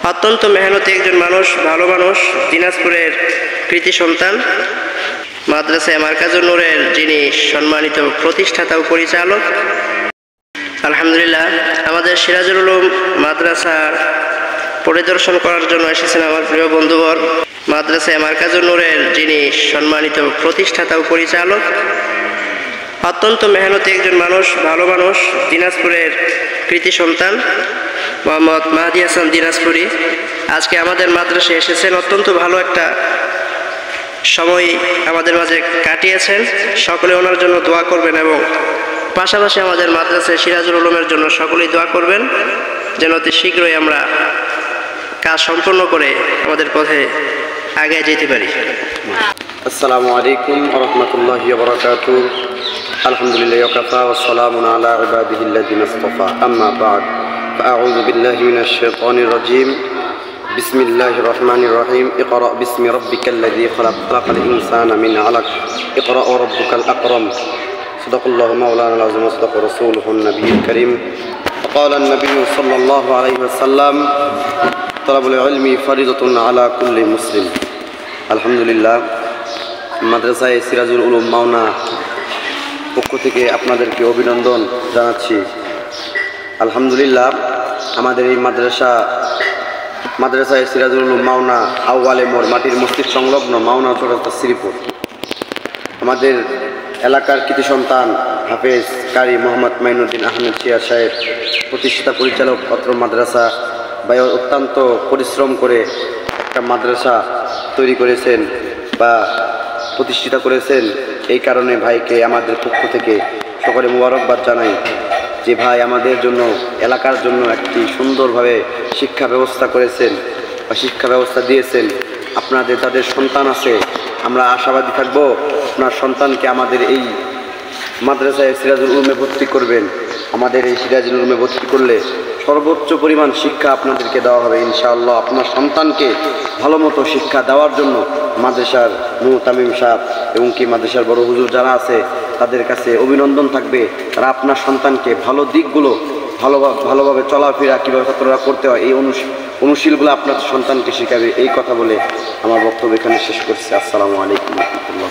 অত্যন্ত মেহনতি একজন মানুষ, ভালো মানুষ, দিনাজপুরের কৃতি সন্তান, মাদ্রাসায়ে মারকাজুন নূরের যিনি সম্মানিত প্রতিষ্ঠাতা ও পরিচালক। আলহামদুলিল্লাহ, আমাদের সিরাজুল উলুম মাদ্রাসার পরিদর্শন করার জন্য এসেছেন আমার প্রিয় বন্ধুবর, মাদ্রাসায়ে মারকাজুন নূরের যিনি সম্মানিত প্রতিষ্ঠাতা ও পরিচালক। অত্যন্ত মেহনতি একজন মানুষ, ভালো মানুষ, দিনাজপুরের কৃতি সন্তান মোহাম্মদ মাহাদি হাসান দিনাজপুরি আজকে আমাদের মাদ্রাসায় এসেছেন। অত্যন্ত ভালো একটা সময় আমাদের মাঝে কাটিয়েছেন। সকলে ওনার জন্য দোয়া করবেন এবং পাশাপাশি আমাদের মাদ্রাসায় সিরাজুল উলুমের জন্য সকলেই দোয়া করবেন যেন অতি শীঘ্রই আমরা কাজ সম্পন্ন করে আমাদের পথে আগে যেতে পারি। আসসালামু আলাইকুম ওয়া রাহমাতুল্লাহি ওয়া বারাকাতুহু। আলহামদুলিল্লাহি ওয়া কাফা ওয়া সালামুন আলা ইবাদিহিল্লাযিনা ইসতাফা, আম্মা বা'দ। ফাআউযু বিল্লাহি মিনাশ শাইতানির রাজীম। বিসমিল্লাহির রহমানির রহিম। ইকরা বিসমি রাব্বিকাল্লাযী খালাক, খালাকাল ইনসানা মিন আলাক, ইকরা ওয়া রাব্বুকাল আকরাম। সাদাকাল্লাহু মাওলানাল আযীম ওয়া সাদাকা রাসূলুহুন নবিয়্যুল কারীম। وقال النبي صلى الله عليه وسلم طلب العلم فريضة على كل مسلم। আলহামদুলিল্লাহ, মাদ্রাসায়ে সিরাজুল উলুম মাওনা পক্ষ থেকে আপনাদেরকে অভিনন্দন জানাচ্ছি। আলহামদুলিল্লাহ, আমাদের এই মাদ্রাসায়ে সিরাজুল উলুম মাওনা আউয়ালে মোড় মাটির মসজিদ সংলগ্ন মাওনা চৌরাস্তা শ্রীপুর। আমাদের এলাকার কৃতি সন্তান হাফেজ কারি মোহাম্মদ মাইনুদ্দিন আহমেদ শিয়া সাহেব, প্রতিষ্ঠাতা পরিচালক অত্র মাদ্রাসা, ভাই অত্যন্ত পরিশ্রম করে একটা মাদ্রাসা তৈরি করেছেন বা প্রতিষ্ঠিত করেছেন। এই কারণে ভাইকে আমাদের পক্ষ থেকে সকলে মুবারকবাদ জানাই যে ভাই আমাদের জন্য, এলাকার জন্য একটি সুন্দরভাবে শিক্ষা ব্যবস্থা করেছেন বা শিক্ষা ব্যবস্থা দিয়েছেন। আপনাদের যাদের সন্তান আছে, আমরা আশাবাদী থাকব আপনার সন্তানকে আমাদের এই মাদ্রাসায়ে সিরাজুল উলুমে ভর্তি করবেন। আমাদের এই সিরাজুল উলুমে ভর্তি করলে সর্বোচ্চ পরিমাণ শিক্ষা আপনাদেরকে দেওয়া হবে ইনশাআল্লাহ। আপনার সন্তানকে ভালো মতো শিক্ষা দেওয়ার জন্য মাদ্রাসার মুতামিম সাহেব এবং কি মাদ্রাসার বড় হুজুর যারা আছে তাদের কাছে অভিনন্দন থাকবে। তারা আপনার সন্তানকে ভালো দিকগুলো, ভালোভাবে চলাফেরা কীভাবে ছাত্ররা করতে হয়, এই অনুশীলগুলো আপনার সন্তানকে শেখাবে। এই কথা বলে আমার বক্তব্য এখানে শেষ করছি। আসসালামু আলাইকুম ওয়া রাহমাতুল্লাহ।